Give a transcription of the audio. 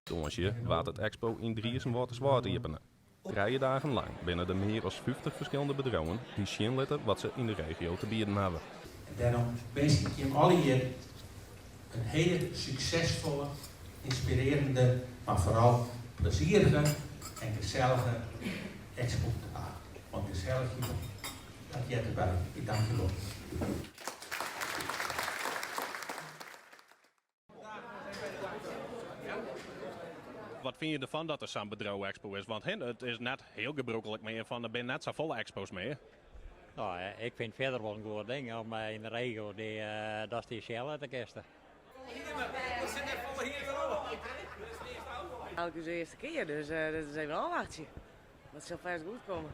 Donsje waard het expo in Driessen wordt zwaar openen. 3 dagen lang binnen er meer dan 50 verschillende bedrijven die zien laten wat ze in de regio te bieden hebben. Daarom wens ik je allen hier een hele succesvolle, inspirerende, maar vooral plezierige en gezellige expo te maken. Want gezellig hier, dat jij erbij. Ik dank je wel. Wat vind je ervan dat er zo'n bedrijf-expo is? Want het is net heel gebruikelijk meer van er zijn net zo volle expos meer. Nou, ik vind het verder wel een goed ding om in de regio dat is die Shell te kisten. Elke de eerste keer, dus dat is even een afwachtje. Dat zal vast goed komen.